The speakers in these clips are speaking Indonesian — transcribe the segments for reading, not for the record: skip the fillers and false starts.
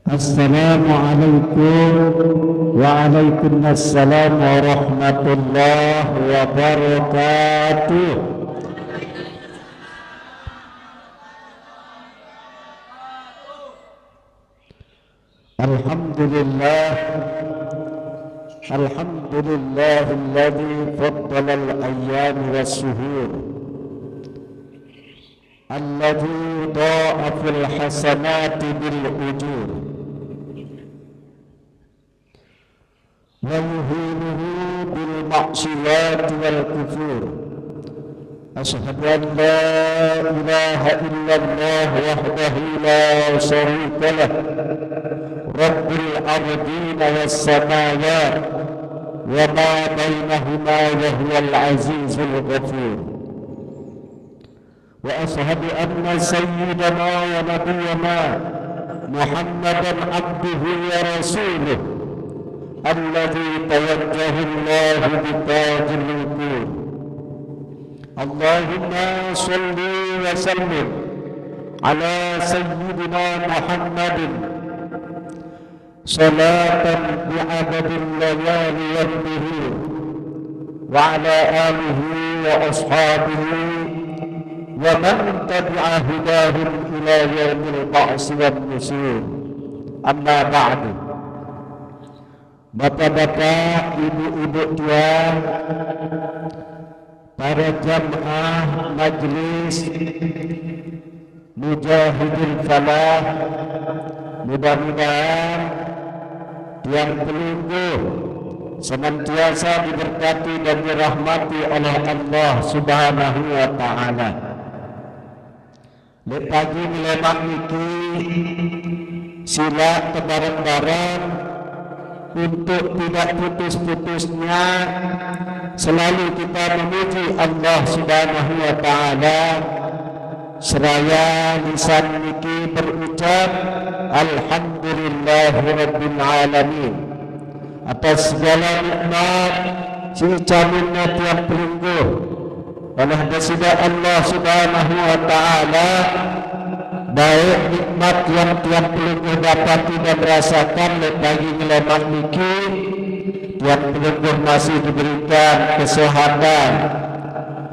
Assalamualaikum Waalaikumsalam warahmatullahi wabarakatuh. Alhamdulillah alladzi faddala al-ayyam was-shuhur alladzi dha'afa al-hasanati bil-ujur ويهينه بالمعصيات والكفور. أشهد أن لا إله إلا الله وحده لا شريك له رب الأرضين والسماوات وما بينهما وهو العزيز الغفور. وأشهد أن سيدنا ونبينا محمدا عبده ورسوله الذي توجه الله بتاج الوقور. اللهم صل وسلم على سيدنا محمد صلاة بعدد الليالي والنهور وعلى آله وأصحابه ومن تبع هداهم إلى يوم البعث والنشور. أما بعد. Bapak-bapak, ibu-ibu tuan, para jamaah majlis Mujahidin Falah, mudah-mudahan tiang pelungguh senantiasa diberkati dan dirahmati oleh Allah Subhanahu wa Ta'ala. Lepagi melemak niki sila kebarang-barang untuk tidak putus-putusnya selalu kita memuji Allah Subhanahu wa Ta'ala seraya lisan niki berucap Alhamdulillahirabbil alamin atas segala nikmat siucaminna tiang pelungguh oleh dasida Allah Subhanahu wa Ta'ala, baik nikmat yang tiap pelungguh dapati dan rasakan bagi ngelemak niki tiap pelungguh masih diberikan kesehatan,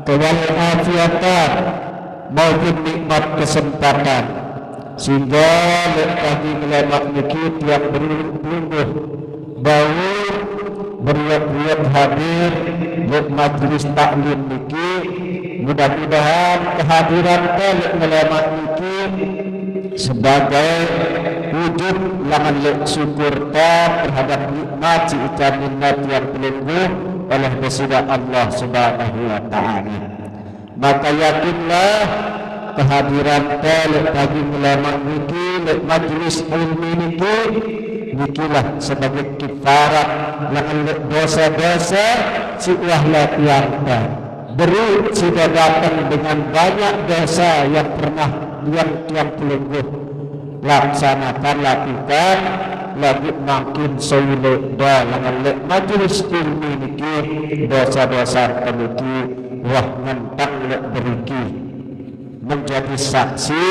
kewalafiatan maupun nikmat kesempatan, sehingga bagi ngelemak niki tiap pelungguh bau beriat-riat hadir di majlis taklim niki. Mudah-mudahan kehadiran kalian ngelemak niki sebagai wujud laman lek syukur terhadap nikmat ciucan minat yang pelungguh oleh besida Allah Subhanahu wa Ta'ala. Maka yakinlah kehadiran kalian bagi ngelemak niki lek majlis ilmu niki nikilah sebagai kifarat laman lek dosa-dosa si wahla tiarta. Beri sudah datang dengan banyak dosa yang pernah tiang pelungguh laksanakan lakukan lagi makin sulit dalam lek majlis ilmu niki dosa-dosa peniki wah mentang lek beriki menjadi saksi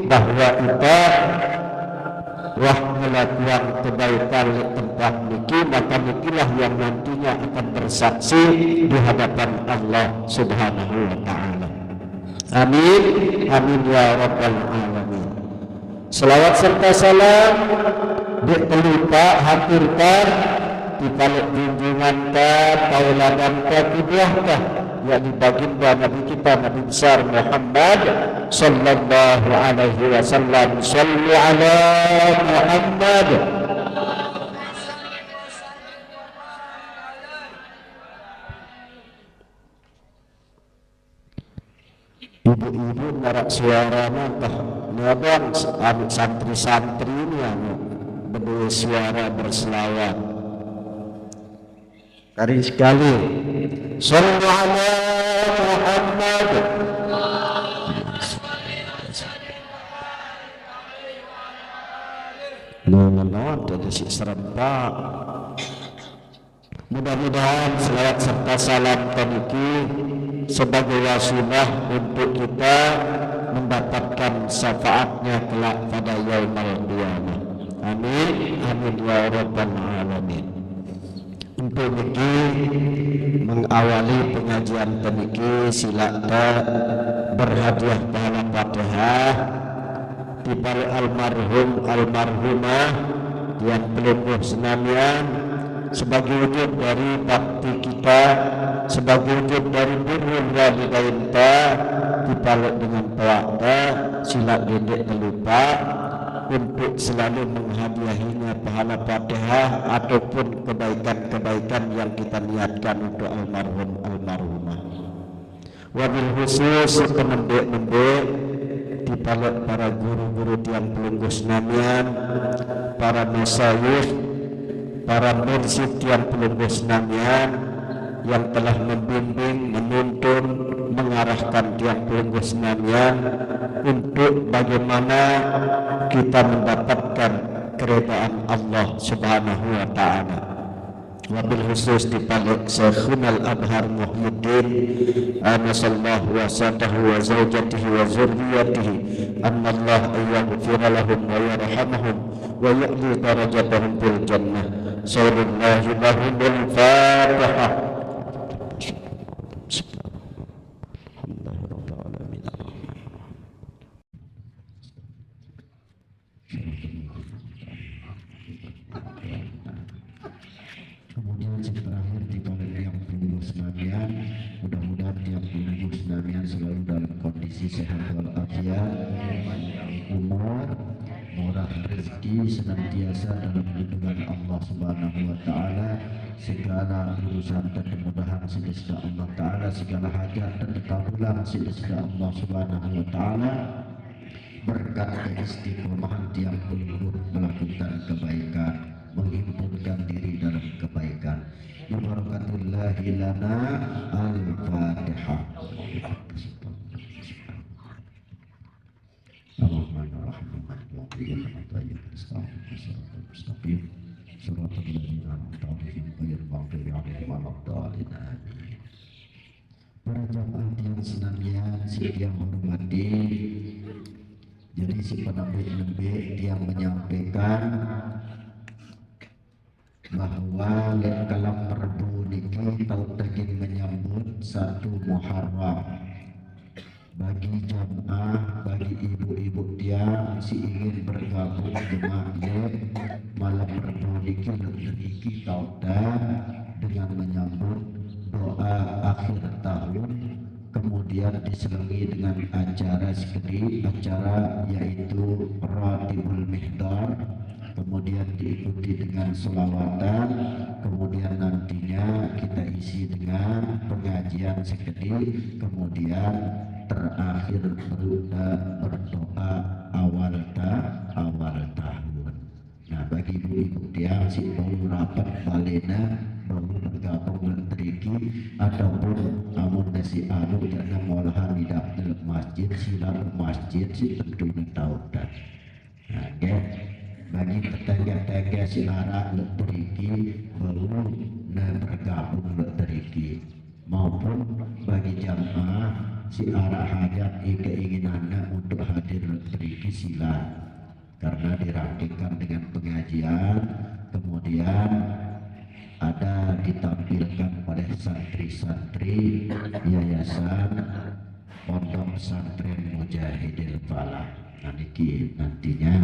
bahwa kita wah melakukan kebaikan di tempat niki, maka nikilah yang nantinya akan bersaksi di hadapan Allah Subhanahu wa Ta'ala. Amin, amin ya rabbal alamin. Selawat serta salam dikelupa haturkan di balik junjungan ka tauladan ka kudwahkah yakni baginda Nabi kita Nabi besar Muhammad sallallahu alaihi wasallam. Sallu ala Muhammad. Ibu-ibu narak suara entah nyabang santri-santri ini yang berdua suara berselawat. Kali sekali sallu ala Muhammad. Lawan dari si serempak. Mudah-mudahan selawat serta salam paniki sebagai wasilah untuk kita mendapatkan syafaatnya kelak pada yaumul qiyamah. Amin, amin ya rabbal alamin. Untuk niki mengawali pengajian peniki silakta berhadiah pahala Fatihah dibalik almarhum almarhumah yang pelungguh senamian sebagai wujud dari bakti kita, sebagai wujud dari birrul walidain ta dibalik dengan pelakda silak gendek terlupa untuk selalu menghadiahinya pahala Fatihah ataupun kebaikan-kebaikan yang kita niatkan untuk almarhum almarhumah. Wabil khusus penembek-nembek di balik para guru-guru tiang pelungguh senamian, para masyayikh, para mursyid tiang pelungguh senamian yang telah membimbing, menuntun, mengarahkan tiang pelungguh senamian untuk bagaimana kita mendapatkan keridhaan Allah Subhanahu wa taala. Wabil khusus di balik Syekhuna al-Abhar Muhyiddin anasallahu wa satahu wa zawjatihi wa zurriyatihi annallah ayyaghfira lahum wa yarhamahum wa ya'li darajatahum fil jannah. Sallallahu lahumul Fatihah. Kemudian yang terakhir di balik yang pelungguh senamian, mudah-mudahan tiap pelungguh senamian selalu dalam kondisi sehat walafiat, umur, murah rezeki, senantiasa dalam lindungan Allah Subhanahu wa taala, segala urusan dan kemudahan sedesda Allah taala, segala hajat dan kekabulan sedesda Allah Subhanahu wa taala, berkat keistiqomahan tiap pelungguh melakukan kebaikan, menghimpunkan diri dalam kebaikan. Ya barakatullahi lana al-Fatihah. Ar-Rahmanir-Rahim. Para jamaah yang senantiasa yang hormati, jadi si penambah-nambah yang menyampaikan bahwa kalam Rabu niki tautagin menyambut 1 Muharram bagi jamaah, bagi ibu-ibu tiang si ingin bergabung jemaah malam Rabu niki niki tautan dengan menyambut doa akhir tahun, kemudian diselingi dengan acara sekali acara yaitu Ratibul Mihdar, kemudian diikuti dengan selawatan, kemudian nantinya kita isi dengan pengajian sekedip, kemudian terakhir berdoa awal tahun. Nah, bagi ibu-ibu tiang si baru rapat balena baru bergabung menteriki ataupun amun nasi anu jangan molahan di dapur masjid silalu masjid si tentunya tahu dan. Nah, bagi tetangga-tetangga si lara teriki baru bergabung teriki, maupun bagi jamaah si arah hajat keinginannya untuk hadir teriki sila, karena dirangkaikan dengan pengajian, kemudian ada ditampilkan pada santri-santri yayasan Pondok Pesantren Mujahidil Falah. Nah, niki nantinya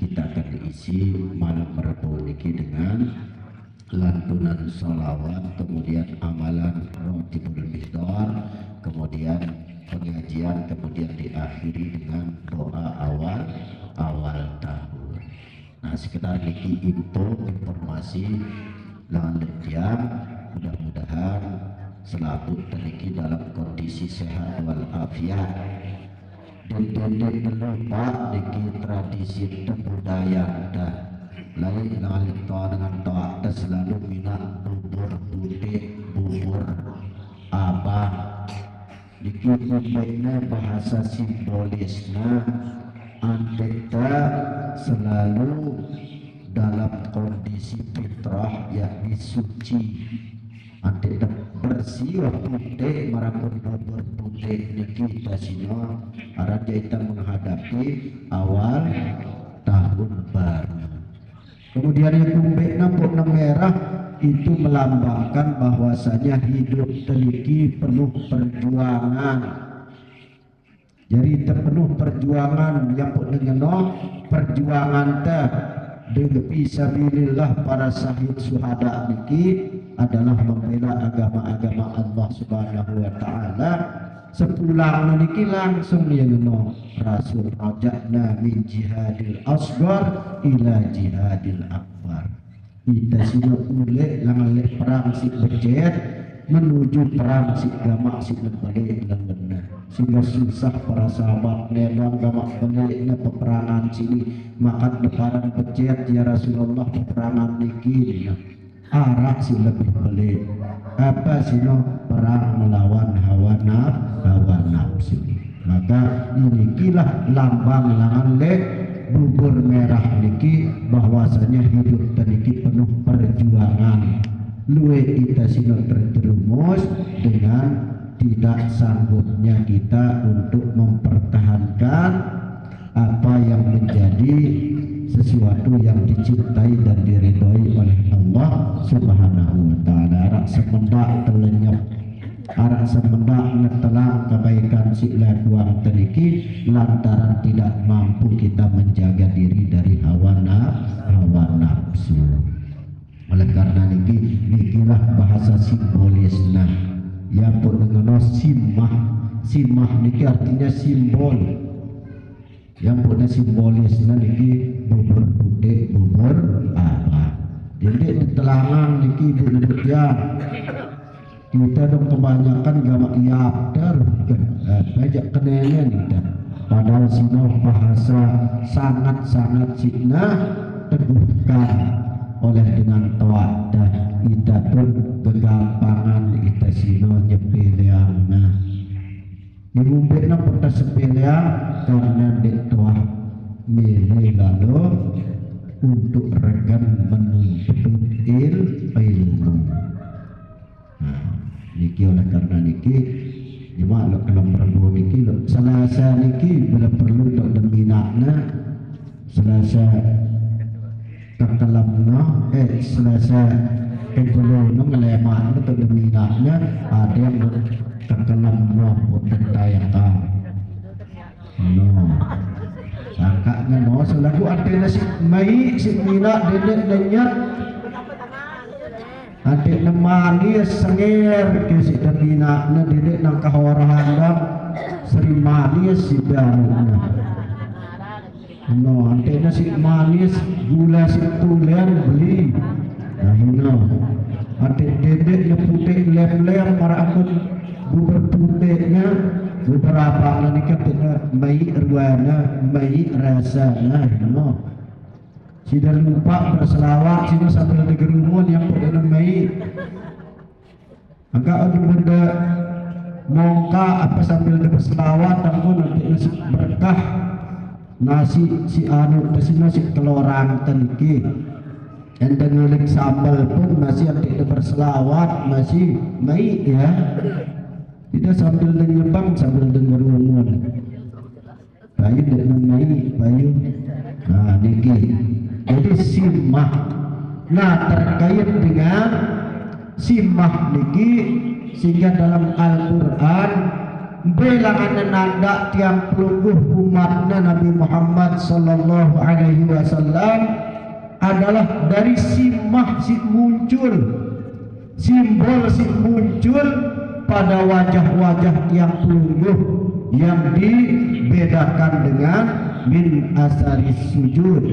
kita akan diisi malam Rabu niki dengan lantunan sholawat, kemudian amalan Ratibul Mihdar, kemudian pengajian, kemudian diakhiri dengan doa awal tahun. Nah, sekedar niki informasi lawan letian, mudah-mudahan selalu teriki dalam kondisi sehat walafiat. Dendek lupa niki tradisi dan budaya dah lain ngalita dengan taat selalu minat bubur putih, bubur abang niki kubeknya bahasa simbolisnya antara selalu dalam kondisi fitrah yakni suci, antara bersih putih marapun bubur putih niki tasino arah kita menghadapi awal tahun baru. Kemudian yang kumbek warna merah itu melambangkan bahwasanya hidup teliki penuh perjuangan. Jadi terpenuh perjuangan yang pun dengan perjuangan teh dengan fisabilillah para syahid syuhada niki adalah membela agama-agama Allah Subhanahu wa taala. Sepulang niki langsung yenno Rasul raja'na min jihadil asghar ila jihadil akbar. Kita sudah mulai langalek perang si becet menuju perang si gamak si balik dan benar. Sehingga susah para sahabat nedang gamak baliknya peperangan sini maka deparan becet ya Rasulullah peperangan niki arak si lebih balik apa sino perang melawan hawa nafsu. Maka inikilah lambang langalek bubur merah niki bahwasanya hidup tadi penuh perjuangan. Luwe kita sino terjerumus dengan tidak sanggupnya kita untuk mempertahankan apa yang menjadi sesuatu yang dicintai dan diridhoi oleh Allah Subhanahu wa taala. Arak semendak telenyap, arak semendak ngetelang kebaikan si lakuang teniki lantaran tidak mampu kita menjaga diri dari hawa nafsu. Oleh karena nikilah bahasa simbolisna yang dengan simah niki artinya simbol. Yang punya simbolisna niki bubur putih bubur apa. Jadi di telangan niki ibu ya kita dong kebanyakan gama iapter banyak kenanya nih dah. Padahal sino bahasa sangat sina teguhkan oleh dengan tawadah kita pun kegampangan kita sino nyepeleangna dimumpetna peta sepeleang karena dektoah milih lalu untuk rekan menuntut ilmu. Niki oleh karena niki cuma lo kalau perlu niki lo selasa niki bila perlu untuk deminakna selasa kekelamna selasa kebelum ngelemak untuk deminaknya ada yang kekelamna untuk dayakan no sangkanya no selaku ada nasi mai si minak dedek denyat adik nemani senger ke si deminaknya dedek nang kahorahandam seri manis si daruna no antena si manis gula si tulen beli nah no ante dedek na putih lem-lem marakut bubur putihnya beberapa nanti ketika mai arwana mai rasana no sudah lupa berselawat sini sambil digerumun yang pada mai agak ada benda mongka apa sambil berselawat dan pun nanti berkah nasi si anu nasi telurang teniki dan dengan sambal pun nasi yang tidak berselawat masih baik ya tidak sambil menyebang sambil dengar umur bayu dengan baik bayu nah niki jadi simah nah terkait dengan simah niki sehingga dalam Al-Quran belangan nanda tiang pelungguh umatnya Nabi Muhammad sallallahu alaihi wasallam adalah dari simah si muncul simbol si muncul pada wajah-wajah tiang pelungguh yang dibedakan dengan min asaris sujud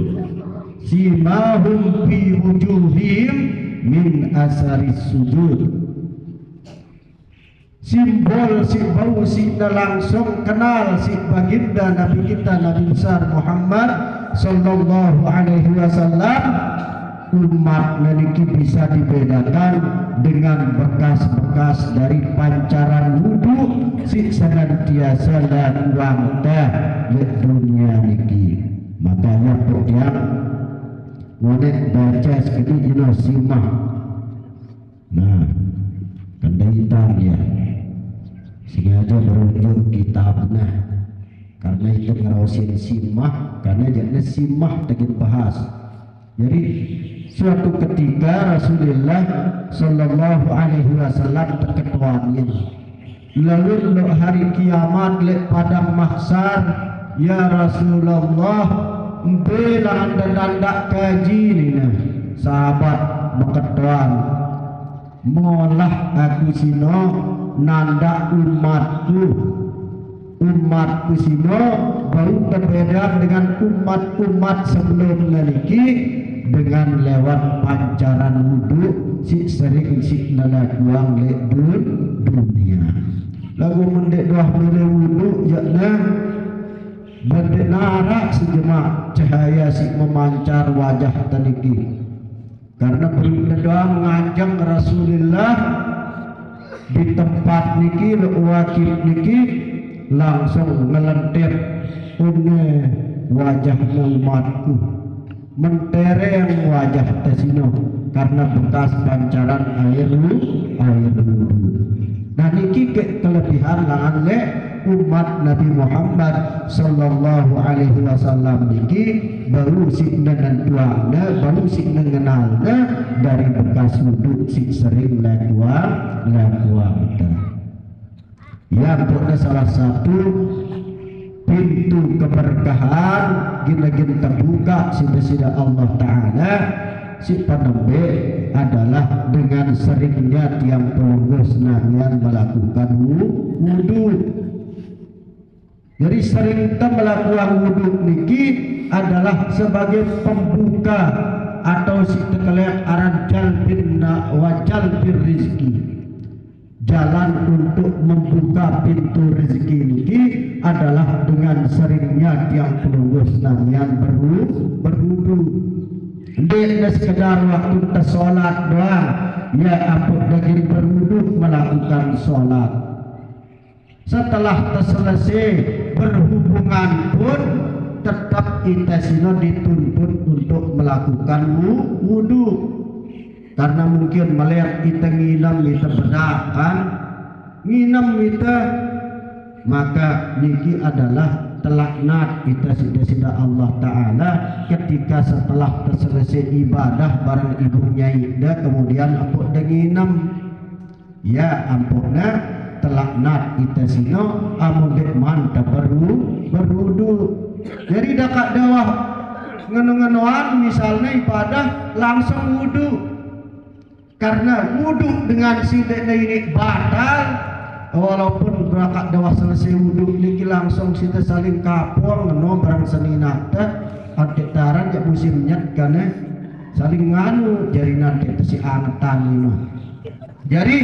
simahum fi wujuhim min asaris sujud simbol si bau si langsung kenal si baginda Nabi kita Nabi besar Muhammad sallallahu alaihi wasallam umat niki bisa dibedakan dengan bekas-bekas dari pancaran wudu si senantiasa lakuang teh di dunia niki makanya yang ngonet baca sekali ino simah nah kendaitan ya sengaja merujuk kitabnya karena itu ngerausin simah karena jadinya simah tegin bahas Jadi suatu ketika Rasulullah Sallallahu Alaihi Wasallam terketuaan ini. Lalu hari kiamat lek padang mahsyar, ya Rasulullah, bela anda nandak kaji ni nah. Sahabat berketuaan, molah aku sino nandak umatku sino baru berbeda dengan umat-umat sebelum naliki dengan lewat pancaran wudhu si sering si nalakuang lek dunia. Lagu mendek doa mele wudhu jakna mendek narak sejemak cahaya si memancar wajah taniki. Karena berdoa mengajak Rasulullah di tempat niki wakil niki langsung ngelentir wajah umatku mentereng wajah tesino karena bekas pancaran air wudhu. Nah niki kelebihan langan le umat Nabi Muhammad Sallallahu Alaihi Wasallam niki baru si nentuana baru si mengenalnya dari bekas wudhu si sering lakuang ya pokoknya salah satu pintu keberkahan gina-gina terbuka sida-sida Allah Ta'ala si penembe adalah dengan seringnya tiang pelunggus namian melakukan wudhu. Jadi sering kita melakukan wudhu niki adalah sebagai pembuka atau si tekelek aran jalbir rizki, jalan untuk membuka pintu rezeki ini adalah dengan seringnya tiang pelunggus namian berwudu. Tidak sekedar waktu kita sholat doang, ya ampun lagi berwudu melakukan sholat. Setelah selesai berhubungan pun tetap kita sino dituntut untuk melakukan wudu. Karena mungkin melihat kita nginam kita berdakan nginam kita, maka niki adalah telaknat kita sida-sida Allah Ta'ala ketika setelah selesai ibadah barang ibunya ida kemudian ampun nginam, ya ampuna telaknat kita sino amun mantap berwudu. Jadi dekat dawah ngenu-ngenuan misalnya ibadah langsung wudu. Karena wudhu dengan sideknya ini batal, walaupun berangkat dawah selesai wudhu niki langsung kita saling kapur ngeno barang seninata adik taran ya musim nyet karena saling nganu jadi nanti si antan ini. Jadi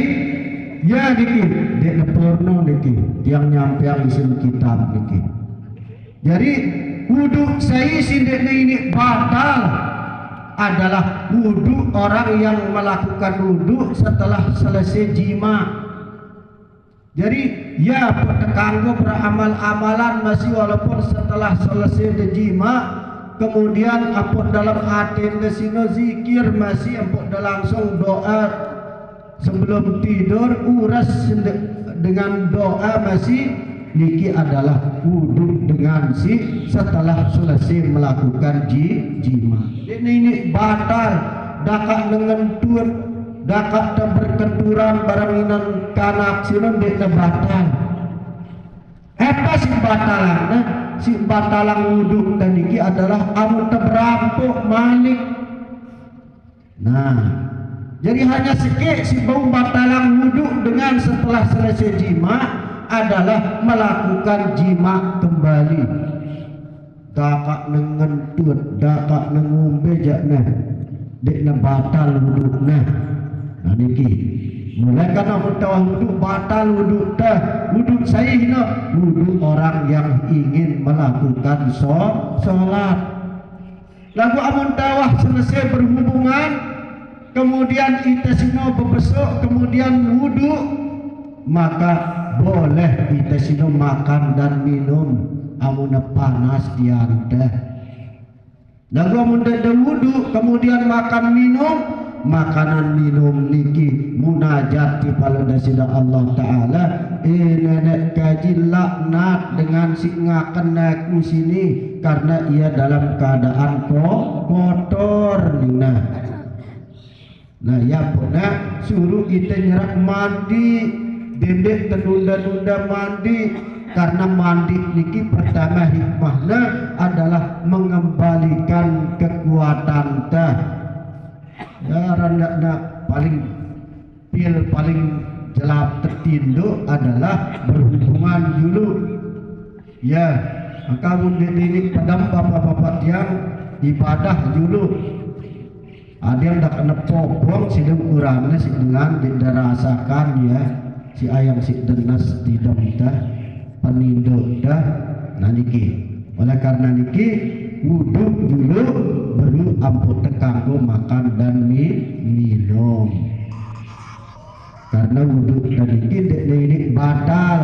ya niki dek porno niki yang nyampeang isim kitab niki. Jadi wudhu saya sideknya ini batal adalah wudhu orang yang melakukan wudhu setelah selesai jima. Jadi ya pertekanggo beramal-amalan masih walaupun setelah selesai jima, kemudian apun dalam hati desino zikir masih apun langsung doa sebelum tidur uras dengan doa masih niki adalah wudhu dengan si setelah selesai melakukan jima. Ini batal dakak dengan tuan dakak berkenturan baranginan kanak sinon dekna batal. Apa si batalan? Si batalan wudhu dan niki adalah amun teberampuk malik. Nah, jadi hanya sikit si bau batalan wudhu dengan setelah selesai jima adalah melakukan jima kembali. Dakak nengentut, dakak nengumbe jakna, dekna batal wudukna. Nah niki, mulai karena mutawah wuduk batal wuduk dah. Wuduk saya hina wuduk orang yang ingin melakukan sholat. Lagu amun tawah selesai berhubungan, kemudian kita sino bebesok, kemudian wuduk, maka boleh kita sino makan dan minum amun panas dianda. Lagu amun ada wudu kemudian makan minum, makanan minum niki munajat di palada sida Allah Ta'ala nenek kaji laknat dengan si ngaken naku sini karena ia dalam keadaan kotor Nah ya pernah suruh kita nyerak mandi, dendek terunda-nunda mandi, karena mandi niki pertama hikmahnya adalah mengembalikan kekuatan ta. Ya randa paling jelap tertindu adalah berhubungan dulu. Ya, maka ini padam bapak-bapak yang ibadah dulu. Ada yang tak kena popong sidang kurangnya si dengan tidak rasakan ya si ayam si denas tidak kita penindo dah nah niki. Oleh karena niki wudhu dulu baru ampun tekanggo makan dan minum. Karena wudhu dan niki ini batal.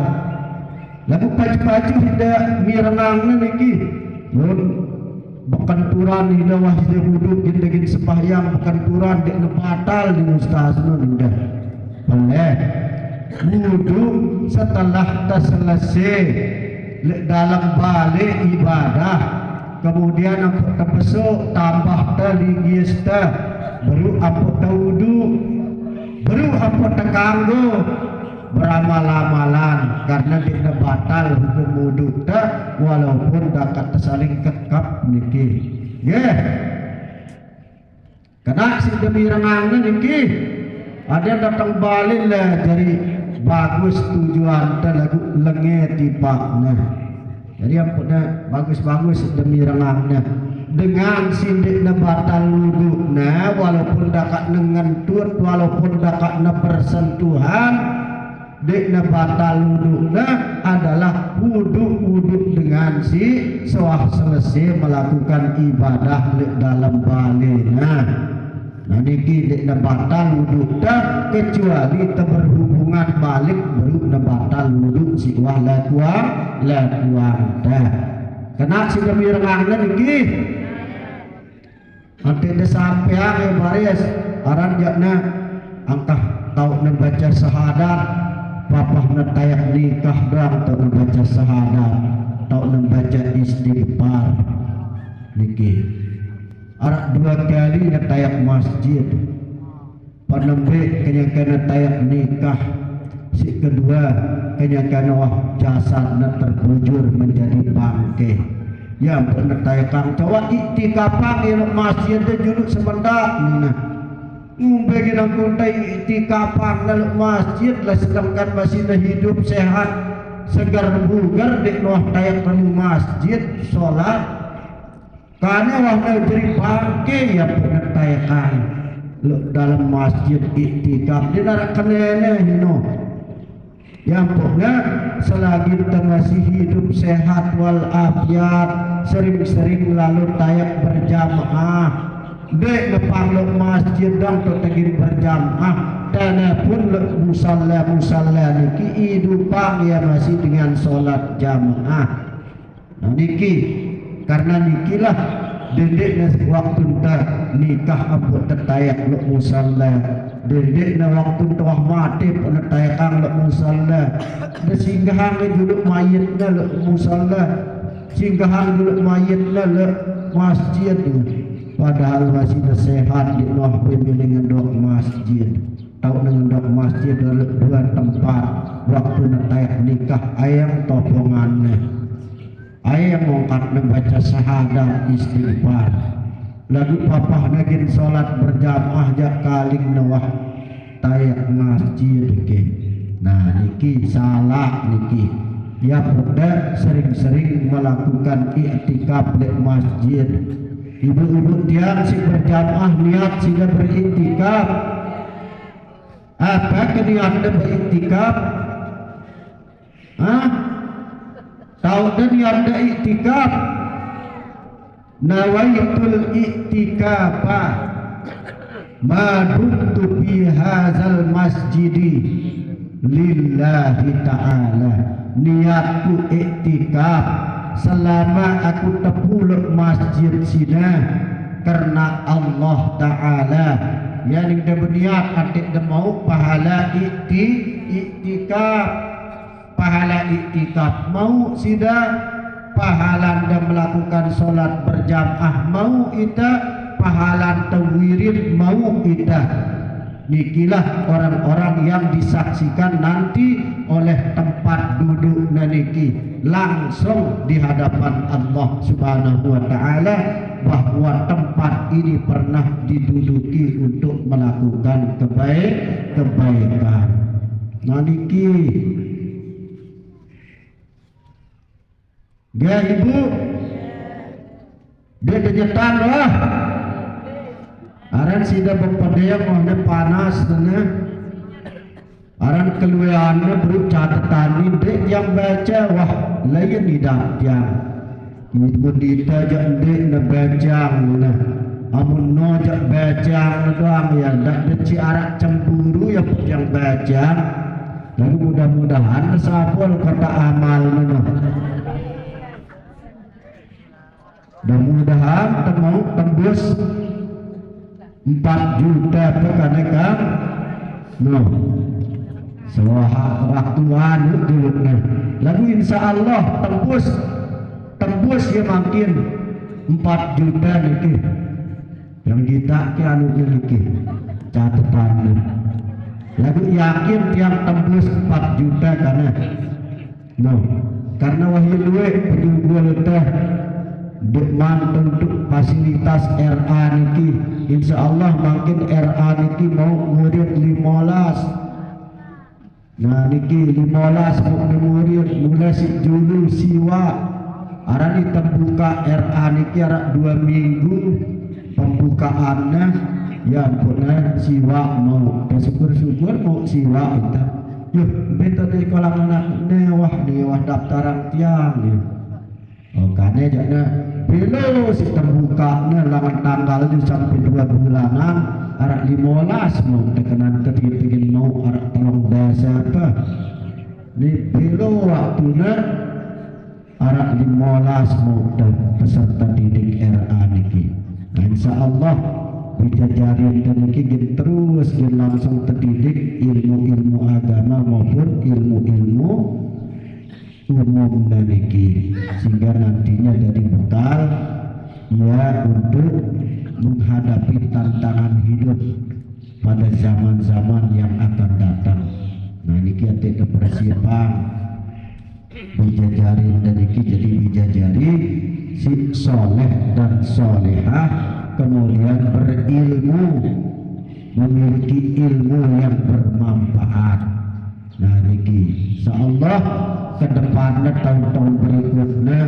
Lalu paju-paju tidak mirenangnya niki. Bekanturan hina wahida wudhu gin sepahyang bekanturan dek batal di ustaz nun indah. Boleh wudhu setelah selesai dalam balik ibadah, kemudian aku terbesuk tambah taligies baru aku wudhu, baru aku tekanggo beramal-amalan karena tidak batal hukum wudhu tak walaupun dapat saling kekap niki karena si demi rengangnya niki ada yang datang balik lah dari bagus tujuan dan lagu lengit tipaknya jadi yang punya bagus-bagus demi rengangnya dengan sindiknya batal wudhu walaupun dapat ngentut walaupun dapat bersentuhan dekna batal wudhu adalah wudhu dengan si setelah selesai melakukan ibadah dalam balena. Nah niki dekna batal wudhu kecuali berhubungan balik baru batal wudhu si wah lakuang kena si demi rengangnya niki nanti ada sampai yang baris aran jakna angkah tahu membaca syahadat papah netayak nikah dong atau membaca syahadat atau membaca istighfar niki arak 2 kali netayak masjid penembe kenyakan netayak nikah si kedua kenyakan wah jasad terbujur menjadi bangke ya netayak kang cowok itikafang ilok masjid dulu semendak nah ngumpe kita kuntai itikafan dalam masjid lah sedangkan masih hidup sehat segar bugar di luar tayak dalam masjid sholat karena wahai jadi bangke ya penetayakan dalam masjid itikaf di darat kenene hino yang pokoknya selagi kita masih hidup sehat walafiat sering-sering lalu tayak berjamaah dek nepang lok masjid dong to tegin berjamaah dan pun lok musalla niki hidupang ya masih dengan sholat jamaah nah niki karena nikilah dedeknya waktu nikah ampun tetayak lok musalla dedeknya waktu tuah mati penetayakan lok musalla singgahan duduk mayitnya lok musalla singgahan duduk mayitnya lok masjid padahal masih sehat di luar pemilihan dok masjid tahu dengan dok masjid dalam 2 tempat waktu netayak nikah ayam topongannya ayam mongkat membaca syahadat istighfar lagu papah nagin sholat berjamaah jak kaling nawah tayak masjid ke nah niki salah niki ya pada sering-sering melakukan i'tikaf di masjid ibu-ibu tiang si berjamaah niat sehingga beriktikaf apa keniatnya beriktikaf tahu dan niatnya iktikaf nawaitul iktikafa ma dumtu fi hadzal masjidi lillahi ta'ala niatku iktikaf selama aku tepuluk masjid sini karena Allah Ta'ala yang dia berniat adik dia mau pahala iktikaf mau sida pahala dia melakukan sholat berjamaah mau ita pahala tawirid mau ita Nikilah orang-orang yang disaksikan nanti oleh tempat duduk niki langsung di hadapan Allah Subhanahu wa taala, bahwa tempat ini pernah diduduki untuk melakukan kebaikan. Niki ya ibu, dia kenyataan lah. Aran sida berpedaya mohon panas tengah. Aran keluarnya beri catatan ini yang baca wah lain tidak yang. Ibu dita jande nebajang na. Amun no jak bajang doang ya dak deci arak cemburu yang bajang. Lalu mudah-mudahan sapol kata amal na. Mudah-mudahan temu tembus 4 juta karena kan no waktuan dulu lalu insya Allah tembus ya makin 4 juta niki yang kita ke anu niki catatan lalu yakin yang tembus 4 juta karena wahyu luwe penjual teh demand untuk fasilitas RA niki insya Allah makin RA niki mau murid 15. Nah niki 15 mau murid mulai si Julu siwa arani terbuka RA niki arak 2 minggu pembukaannya ya ampun siwa mau syukur-syukur mau siwa kita yuk betul di kolam anak newah daftaran tiang ya. Oh karena jadinya bila sistem bukanya lawan tanggal itu sampai 2 bulanan arak 15 mau tekenan kepingin mau arak tolong dasa apa ini bila waktunya arak 15 mau dan peserta didik RA niki. Nah insya Allah bisa jari dan niki terus langsung terdidik ilmu-ilmu agama maupun ilmu-ilmu umum dan niki sehingga nantinya jadi bekal ya untuk menghadapi tantangan hidup pada zaman-zaman yang akan datang. Nah niki ate persiapan bijajari dan niki jadi bijajari si soleh dan solehah kemudian berilmu memiliki ilmu yang bermanfaat. Nah niki insyaallah ke depannya tahun-tahun berikutnya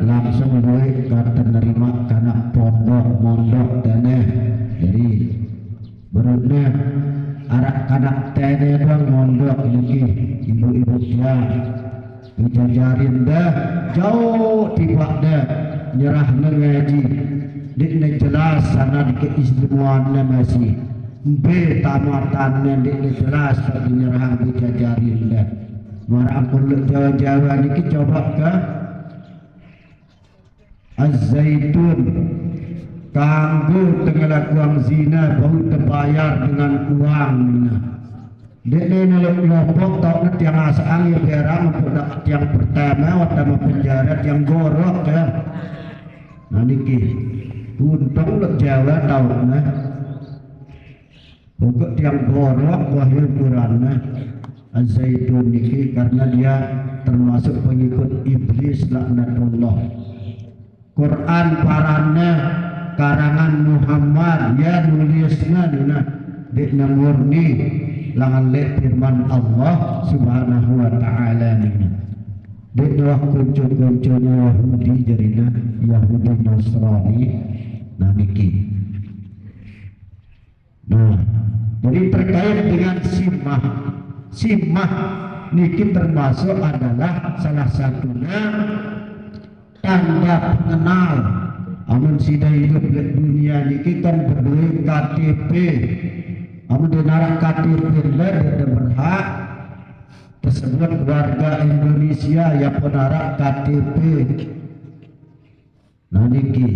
langsung mulai menerima karena pondok daneh jadi berikutnya arak kanak tene doang mondok niki ibu-ibu dia menjajarin dah jauh tiba dah nyerah ngaji dikne jelas sana di keistimewaannya masih B tamatannya dikne jelas bagi nyerah menjajarin dah marah perlu Jawa-Jawa niki coba ke Az-Zaitun kanggo tengah uang zina baru terbayar dengan uang dene nolok lompok tau net yang asal ya berang produk yang pertama waktu penjara yang gorok ya nah niki untung lek Jawa tau nah pokok yang gorok wahyu Qurannya Az-Zaitun niki karena dia termasuk pengikut iblis laknatullah. Quran parannya karangan Muhammad ya nulisnya dina dikna murni langan le firman Allah Subhanahu wa taala nina. Dikna kuncu-kuncunya Yahudi jarina Yahudi Nasrani nah niki. Nah, jadi terkait dengan simah niki termasuk adalah salah satunya tanda pengenal amun sida hidup di dunia niki kan berdua KTP amun dinara KTP dia berhak tersebut warga Indonesia yang penara KTP nah niki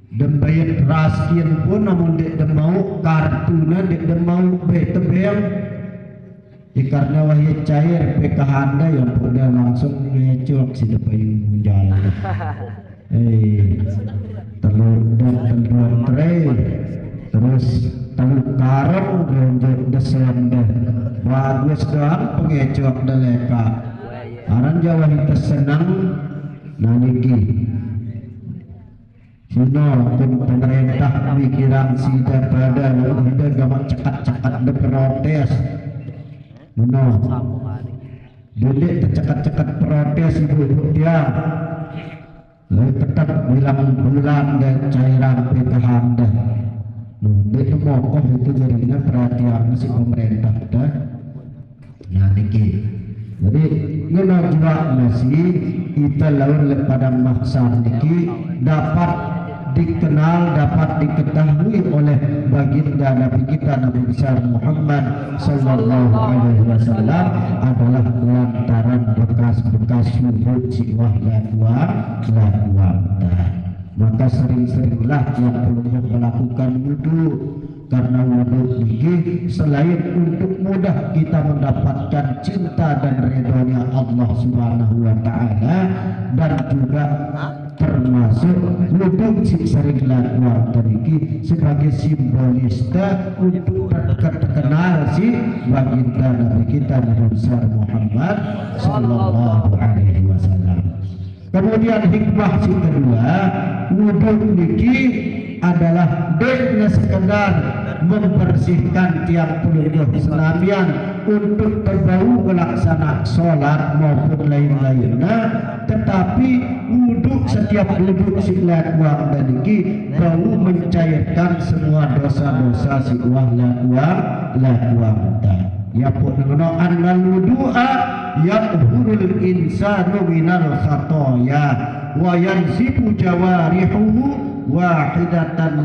dembayat raskin pun namun dia demau kartunya dia demau betebeng karena wahyu cair PKH anda yang punya langsung ngecok si depan menjalan telur dan telur tray terus telur bareng genjek desende bagus doang pengecok deleka aran Jawa kita senang naniki sino kun pemerintah pikiran sida pada udah gamak cekat-cekat de protes no dedek tercekat-cekat protes ibu dia lalu tetap bilang bulan dan cairan petahan dah itu mokoh itu jadinya perhatian si pemerintah dah nah niki jadi ngono juga masih kita lawan pada maksa niki dapat dikenal, dapat diketahui oleh baginda Nabi kita Nabi besar Muhammad sallallahu alaihi wasallam adalah lantaran bekas-bekas syuhud siwah lakuan maka sering-seringlah yang perlu melakukan wudu karena wudu ini selain untuk mudah kita mendapatkan cinta dan ridhonya Allah Subhanahu wa taala dan juga termasuk wudu sering lakukan tadi sebagai simbolista untuk terkenal si baginda Nabi kita Nabi besar Muhammad sallallahu alaihi wasallam. Kemudian hikmah si kedua, wudu niki adalah dengan sekedar membersihkan tiap peluru senamian untuk terbau melaksanakan sholat maupun lain-lainnya, tetapi wudhu setiap wudhu si lakuang dan niki bau mencairkan semua dosa-dosa si lakuang ya pun ngono annal wudu'a yaqhurul insanu minal khatoya wa yansibu jawarihuhu wahidatan.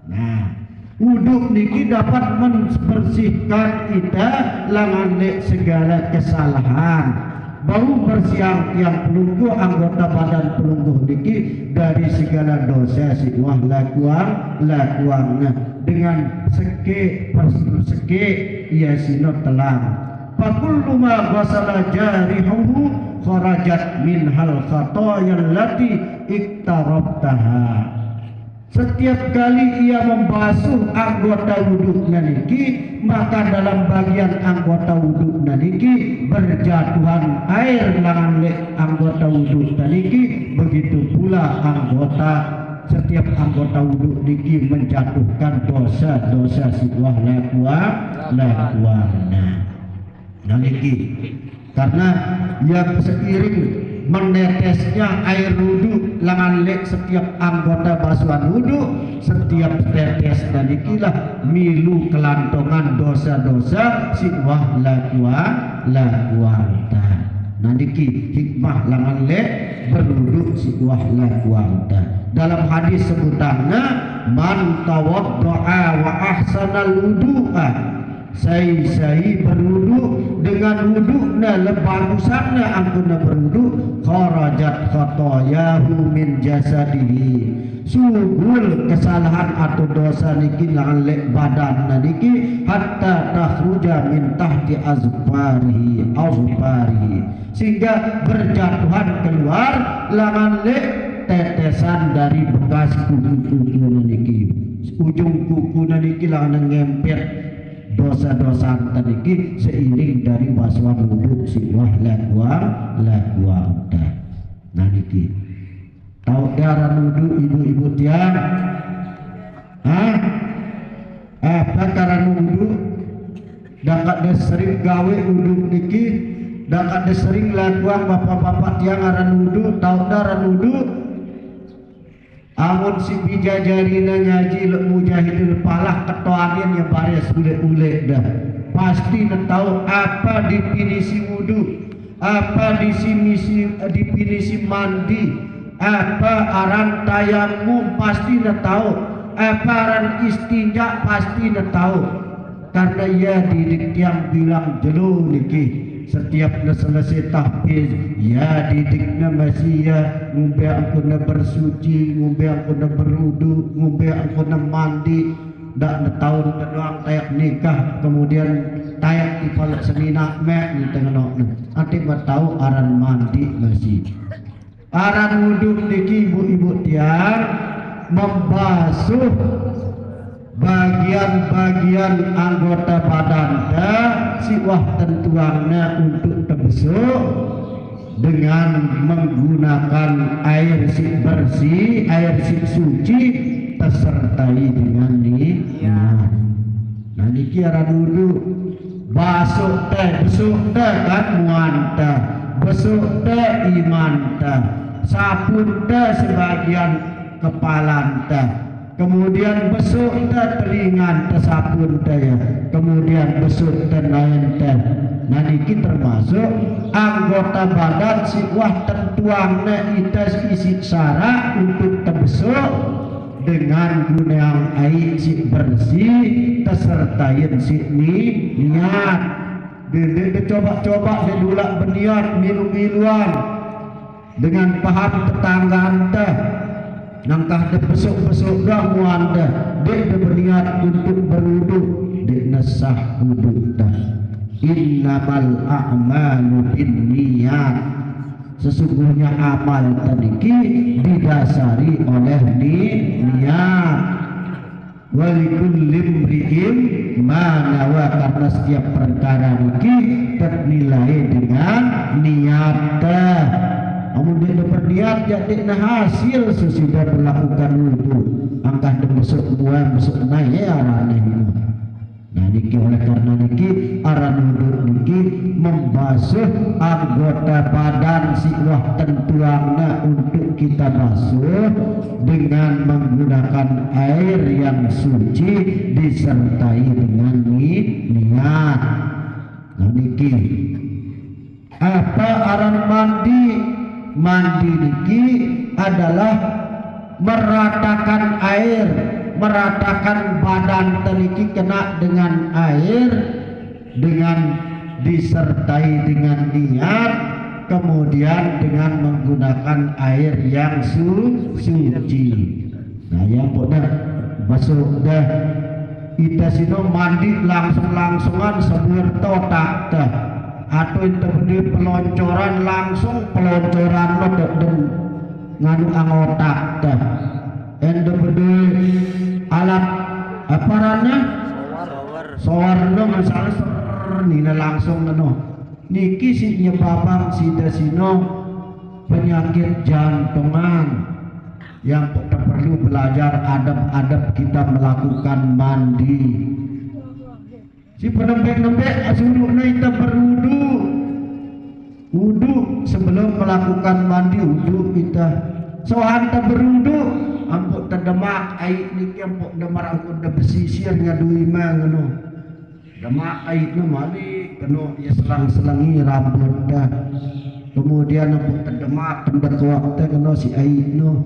Nah, wudhu niki dapat membersihkan kita langane segala kesalahan. Bau bersiang yang pelunggu anggota badan pelunggu niki dari segala dosa si lakuang dengan seke ia sino telang fakullu ma ghasala jarihuhu kharajat minhal khatoya allati iktarabtaha. Setiap kali ia membasuh anggota wuduknya niki, maka dalam bagian anggota wuduknya niki berjatuhan air langan anggota wuduk niki, begitu pula setiap anggota wuduk niki menjatuhkan dosa-dosa sebuah lakuan. Nah niki karena yang seiring menetesnya air wudhu langan setiap anggota basuhan wudhu, setiap tetes dan ikilah milu kelantongan dosa-dosa siwah lakuan. Nah niki hikmah langan berwudhu siwah lakuan. Dalam hadis sebutannya man tawaddo'a wa ahsanal wudu'a, sai berwudu dengan wudukna lebagusanna angkuna berwudu kharajat khatayahu min jasadihi, subul kesalahan atau dosa niki langan badan niki hatta takhruja min tahti azfarihi sehingga berjatuhan keluar langan tetesan dari bekas kuku niki, ujung kuku niki langan ngempet dosa-dosa tadi seiring dari basuhan wudhu siwah lakuang. Nah niki tahu darah wudhu ibu-ibu tiang apa karena wudhu dakat dia sering gawe wudhu niki, dakat dia sering lakuang bapak-bapak tiang aran wudhu tahu darah wudhu amun si bijajarina ngaji mujahidul palah ketoanin ya baris ule-ule dah pasti tahu apa definisi wudhu, apa definisi mandi, apa aran tayamum pasti tahu, apa aran istinja pasti tahu, karena ia didik yang bilang jelu niki setiap selesai tahfiz ya didikna masih ya ngumbe angkuna bersuci, ngumbe angkuna berudu, ngumbe angkuna mandi dak tahun doang tayak nikah kemudian tayak di palak senina mek ni tengok nanti tahu aran mandi masih aran wudhu niki ibu-ibu tiang membasuh bagian-bagian anggota badan siwah tentuannya untuk terbesuk dengan menggunakan air si bersih, air si suci tersertai dengan niat. Nah niki aran wudu basuh teh besuk teh kan muanta besuk teh iman teh sabun teh sebagian kepala teh kemudian besuk teh telinga teh sabun teh ya kemudian besuk teh lain teh. Nah niki termasuk anggota badan si wah tentuannya itas isi syarat untuk terbesuk dengan gunakan air si bersih tersertain si niat. Dia coba-coba dia dulak berniat minum-minuman dengan paham tetanggaan teh nangkah dia besuk-besuk dah muan dah dia berniat untuk berwudu dia nasah wudu dah. Innamal a'malu binniyat, sesungguhnya amal tadiki didasari oleh niat. Walikulli imri'in ma nawa, karena setiap perkara niki ternilai dengan niat. Namun dia berniat jadi hasil sesudah melakukan wudu angkah besok buah besok naik arane. Nah niki oleh karena niki aran wudu niki membasuh anggota badan si wah tentuannya untuk kita basuh dengan menggunakan air yang suci disertai dengan niat. Nah niki apa aran mandi? Mandi niki adalah meratakan air, meratakan badan teniki kena dengan air dengan disertai dengan niat, kemudian dengan menggunakan air yang suci. Nah yang pokoknya basuh dah kita sino mandi langsung-langsungan sebelum totak dah atau itu berdiri peloncoran langsung peloncoran lo dan nganu angotak dah endo berdiri alat aparannya soar lo masalah nina langsung no niki si nyebabang si dasino penyakit jantungan yang kita perlu belajar adab-adab kita melakukan mandi. Si penembek-nembek suruh kita berwudu, wudu sebelum melakukan mandi wudu kita. Soal kita berwudu, ampuk terdemak air niki ampuk demar ampuk de besisir ngadui mangano. Demak air no mali keno ya selang-selangi rambut dah. Kemudian ampuk terdemak tempat waktu keno si air no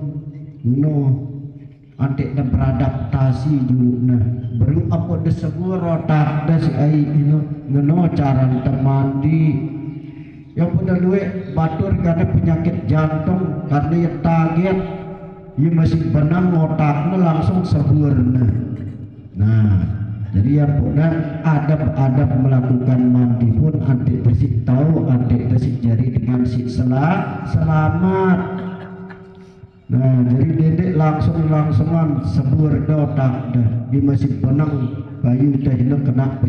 antik dan beradaptasi dulu nah baru apa disebut rotak dah si air no cara mandi yang pada duit batur karena penyakit jantung karena ya target ya masih benang otaknya langsung sempurna. Nah jadi yang pernah adab-adab melakukan mandi pun antik bersih tahu antik bersih jari dengan si selamat. Nah jadi dedek langsungan sebur dotak dah di masih benang bayu dah kena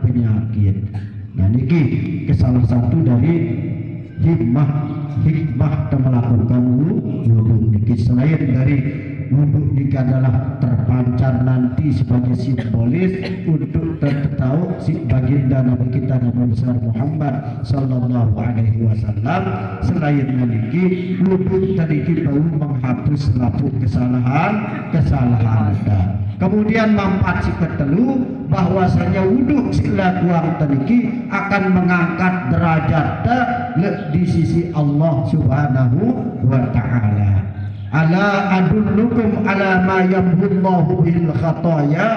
penyakit. Nah niki salah satu dari hikmah melakukan wudu niki. Selain dari wudu niki adalah terpancar nanti sebagai simbolis untuk tahu si baginda Nabi kita Nabi besar Muhammad sallallahu alaihi wasallam. Selain niki wudu tadi kita menghapus lapuk kesalahan. Kemudian manfaat si ketelu bahwasanya wudu sila kuang teniki akan mengangkat derajat di sisi Allah Subhanahu wa taala. Ala adullukum ala ma yamhullahu bil khataya,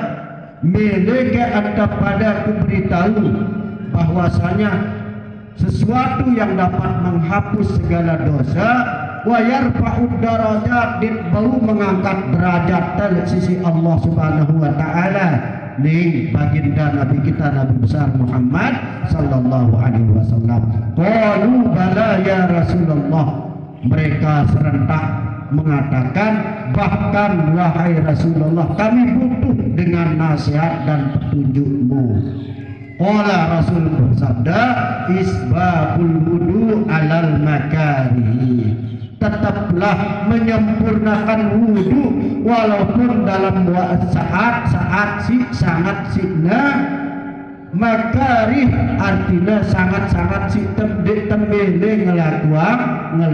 mereka akan padaku beritahu bahwasanya sesuatu yang dapat menghapus segala dosa wa yarfa'ud darajat, dan bau mengangkat derajat dari sisi Allah Subhanahu wa taala ning baginda Nabi kita Nabi besar Muhammad sallallahu alaihi wasallam. Qalu bala ya Rasulullah, mereka serentak mengatakan, bahkan wahai Rasulullah, kami butuh dengan nasihat dan petunjukmu. Qala Rasul bersabda, isbabul wudu alal makarihi, tetaplah menyempurnakan wudu walaupun dalam saat sangat sikna. Makarih artinya sangat-sangat si tembele ngelakuannya.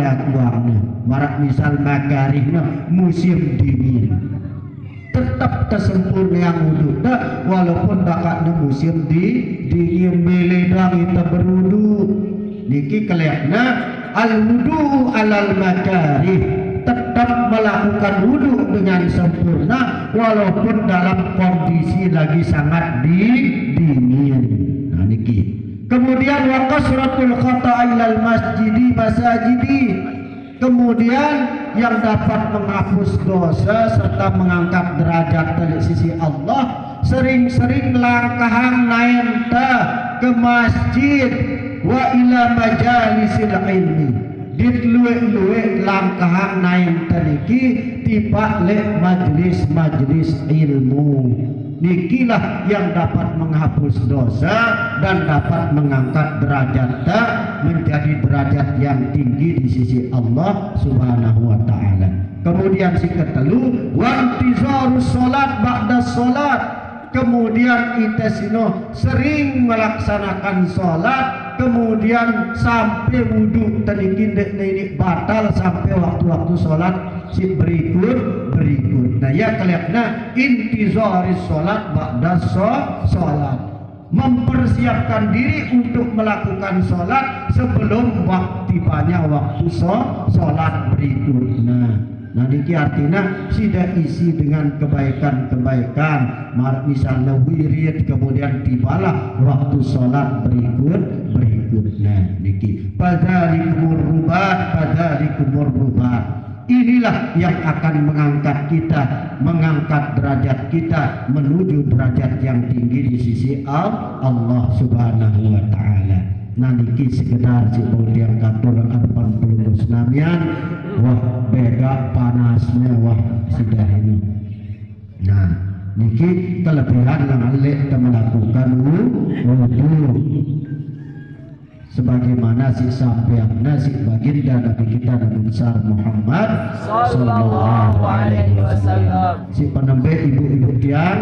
Marak misal makarihnya musim dingin, tetap tersempurna yang wudu dah walaupun dakaknya musim dingin beledang kita berwudu. Niki kelihatan al wudu alal makarih, tetap melakukan wudu dengan sempurna walaupun dalam kondisi lagi sangat dingin. Nah niki. Kemudian wa kasratul khata'i ilal masajidi. Kemudian yang dapat menghapus dosa serta mengangkat derajat dari sisi Allah, sering-sering langkahan naik ke masjid wa ila majalisil ilmi. Ditluwe-luwe langkahan naik teniki tiba le majlis ilmu. Nikilah yang dapat menghapus dosa dan dapat mengangkat derajat menjadi derajat yang tinggi di sisi Allah Subhanahu wa taala. Kemudian si ketelu wantizarus salat ba'da salat. Kemudian kita sering melaksanakan salat, kemudian sampai wudu tadi ini batal sampai waktu-waktu salat si berikut. Nah ya kelihatan intizaris salat ba'da salat, mempersiapkan diri untuk melakukan salat sebelum tibanya waktu salat berikutnya. Nah ini artinya sudah isi dengan kebaikan-kebaikan. Misalnya wirid, kemudian tibalah waktu sholat berikutnya. Niki padalikumur rubat. Inilah yang akan mengangkat kita, mengangkat derajat kita menuju derajat yang tinggi di sisi Allah Subhanahu wa taala. Nah niki sekedar si yang katur arpan pelurus namian, wah beda panasnya, wah sudah ini. Nah niki kelebihan yang alek kita melakukan wudu sebagaimana si sampainya si baginda Nabi kita Nabi besar Muhammad sallallahu alaihi wasallam. Si penembe ibu-ibu tiang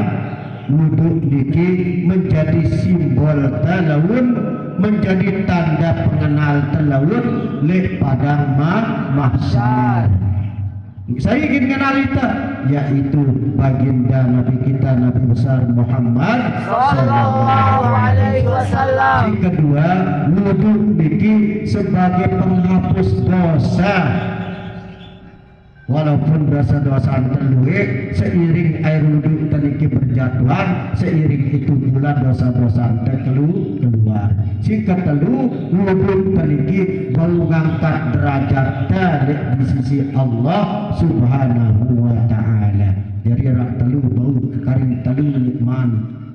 wudu niki menjadi simbol talawun, menjadi tanda pengenal talawun le padang mahsyar. Saya ingin kenal itu, yaitu baginda Nabi kita Nabi besar Muhammad sallallahu alaihi wasallam. Yang kedua, wudu niki sebagai penghapus dosa. Walaupun dosa-dosa terluwe, seiring air wudu teniki berjatuhan, seiring itu pula dosa-dosa keluar. Jika telu wudu teniki mengangkat derajat di sisi Allah Subhanahu wa taala. Jadi rak telu bau karing telu nikman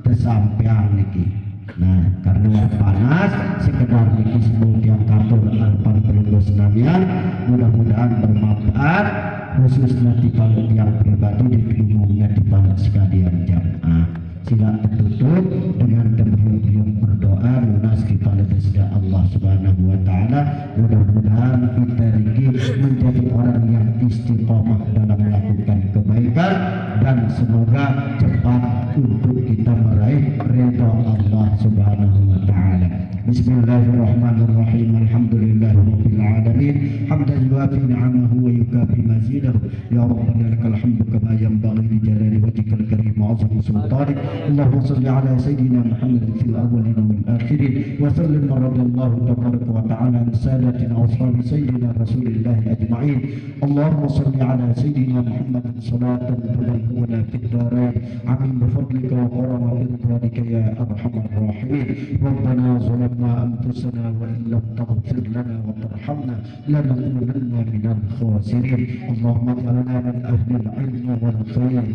tersampean niki. Nah, karena panas sekedar niki sebut yang katur alpan pelunggus namian, mudah-mudahan bermanfaat khususnya di balik yang pribadi di umumnya di balik sekalian jamaah. Sila tertutup dengan tembiung berdoa lunas kepada kepada Allah Subhanahu wa taala. Mudah-mudahan kita ini menjadi orang yang istiqomah dalam melakukan kebaikan dan semoga cepat untuk kita meraih ridha Allah Subhanahu wa taala. Bismillahirrahmanirrahim. Alhamdulillahirabbil alamin. Hamdan yuwafi ni'amahu wa yukafi mazidahu. Ya Rabbana lakal hamdu kama yanbaghi li jalali wajhikal karim wa 'azimi sultanik. Allahumma shalli ala sayyidina Muhammadin fil awwalin wal akhirin wa sallim radhiyallahu tabaraka wa ta'ala an sadatina wa ashabi sayyidina Rasulillah ajma'in. Allahumma shalli ala sayyidina Muhammadin salatan tubayyana fid darain. Amin bi fadlika wa karamika ya arhamar rahimin. Rabbana zalamna أنفسنا وإن لم تغفر لنا وترحمنا لنكونن من الخاسرين. اللهم اجعلنا من أهل العلم والخير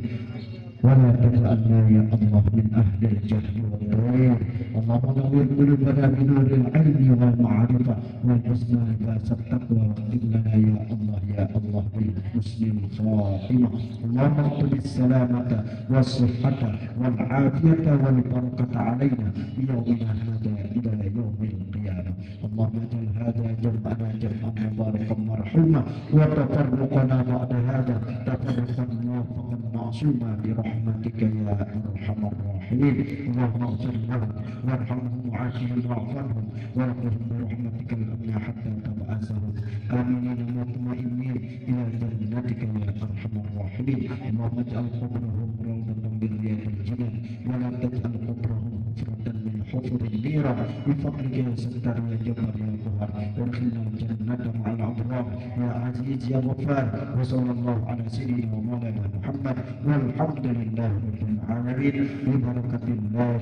ولا تجعلنا يا الله من أهل الجهل والضير. اللهم نور قلوبنا بنور العلم والمعرفة والحسنى لباس التقوى، واختم لنا يا الله يا الله بالحسن الخاتمة. اللهم اكتب السلامة والصحة والعافية والبركة علينا بيومنا هذا إلى يوم القيامة. اللهم اجعل هذا جمعنا جمعا مباركا مرحوما، وتفرقنا بعد هذا تفرقا موفقا معصوما برحمتك يا أرحم الراحمين. اللهم اغفر لهم وارحمهم وعافهم واعف عنهم وارحمهم برحمتك الأمنى حتى تبعثهم آمنين مطمئنين إلى جنتك يا أرحم الراحمين. اللهم اجعل قبرهم روضة من رياض الجنان، ولا تجعل قبرهم حفرة من حفر النيران، بفضلك يا ستار يا جبار يا قهار. وادخلنا الجنة مع الأبرار يا عزيز يا غفار. وصلى الله على سيدنا ومولانا محمد، والحمد لله رب العالمين، ببركة الله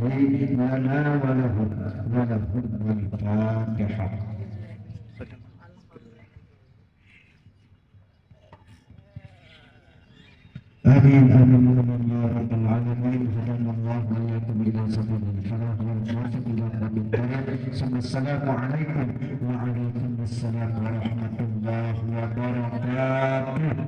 لنا ولهم الفاتحة. آمين آمين يا رب العالمين. هدانا الله وإياكم إلى سبيل الفلاح والموفق إلى رب الطريق. ثم السلام عليكم وعليكم السلام ورحمة الله وبركاته.